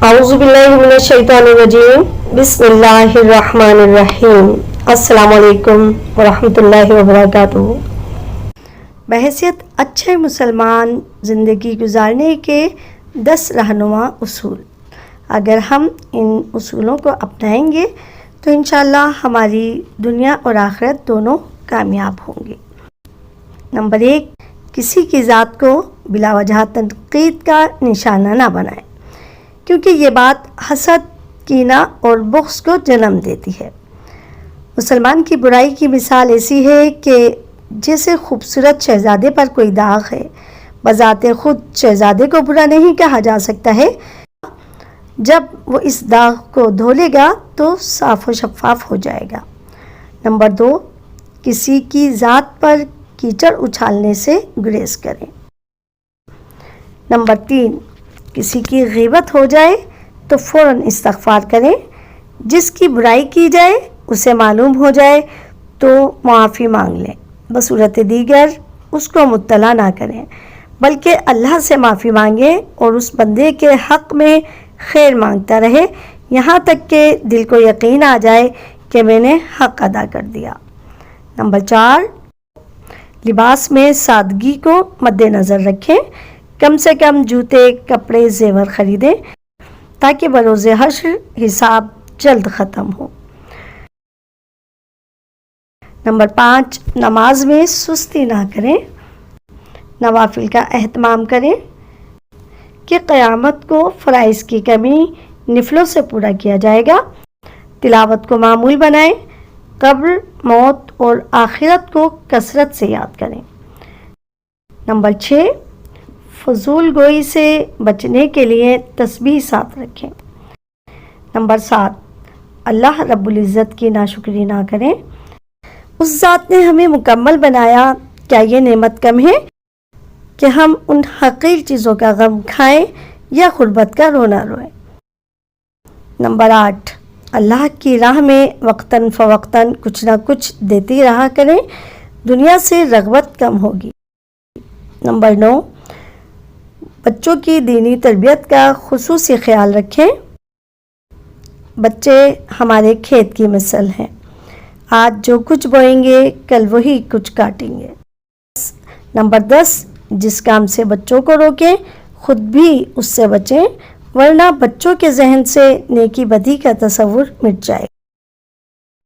औज़ुबिल्लाहिमिनश्शैतानिर्रजीम बिस्मिल्लाहिर्रहमानिर्रहीम अस्सलामुअलैकुम वरहमतुल्लाहि वबरकातुहू। बहैसियत अच्छे मुसलमान ज़िंदगी गुजारने के 10 रहनुमा उसूल। अगर हम इन उसूलों को अपनाएंगे तो इंशाअल्लाह हमारी दुनिया और आखिरत दोनों कामयाब होंगे। नंबर 1, किसी की ज़ात को बिला वजह तनक़ीद का निशाना ना बनाएं, क्योंकि ये बात हसद, कीना और बुग़्ज़ को जन्म देती है। मुसलमान की बुराई की मिसाल ऐसी है कि जैसे खूबसूरत शहज़ादे पर कोई दाग है, बज़ाते खुद शहज़ादे को बुरा नहीं कहा जा सकता है। जब वो इस दाग को धो लेगा तो साफ़ व शफ़ाफ़ हो जाएगा। नंबर 2, किसी की ज़ात पर कीचड़ उछालने से गुरेज करें। नंबर 3, किसी की ग़ीबत हो जाए तो फ़ौरन इस्तग़फ़ार करें। जिसकी बुराई की जाए उसे मालूम हो जाए तो मुआफ़ी मांग लें। बसूरत दीगर उसको मुत्तला ना करें, बल्कि अल्लाह से माफ़ी मांगें और उस बंदे के हक़ में खैर मांगता रहे, यहाँ तक कि दिल को यकीन आ जाए कि मैंने हक़ अदा कर दिया। नंबर 4, लिबास में सादगी को मद्देनज़र रखें। कम से कम जूते, कपड़े, ज़ेवर ख़रीदें ताकि बरोज़े हश्र हिसाब जल्द ख़त्म हो। नंबर 5, नमाज में सुस्ती ना करें। नवाफिल का एहतमाम करें कि क़यामत को फ़राइज़ की कमी निफलों से पूरा किया जाएगा। तिलावत को मामूल बनाएं। कब्र, मौत और आखिरत को कसरत से याद करें। नंबर 6, फजूल गोई से बचने के लिए तस्बीह साथ रखें। नंबर 7, अल्लाह रब्बुल इज़्ज़त की नाशुक्री ना करें। उस ज़ात ने हमें मुकम्मल बनाया, क्या ये नेमत कम है कि हम उन हक़ीर चीज़ों का गम खाएं या गुर्बत का रोना रोएं। नंबर 8, अल्लाह की राह में वक्तन फ़वक्तन कुछ ना कुछ देती रहा करें, दुनिया से रग़बत कम होगी। नंबर 9, बच्चों की दीनी तरबियत का खुसूसी ख्याल रखें। बच्चे हमारे खेत की मिसल हैं, आज जो कुछ बोएंगे कल वही कुछ काटेंगे। नंबर 10, जिस काम से बच्चों को रोकें खुद भी उससे बचें, वरना बच्चों के जहन से नेकी बदी का तसव्वुर मिट जाए।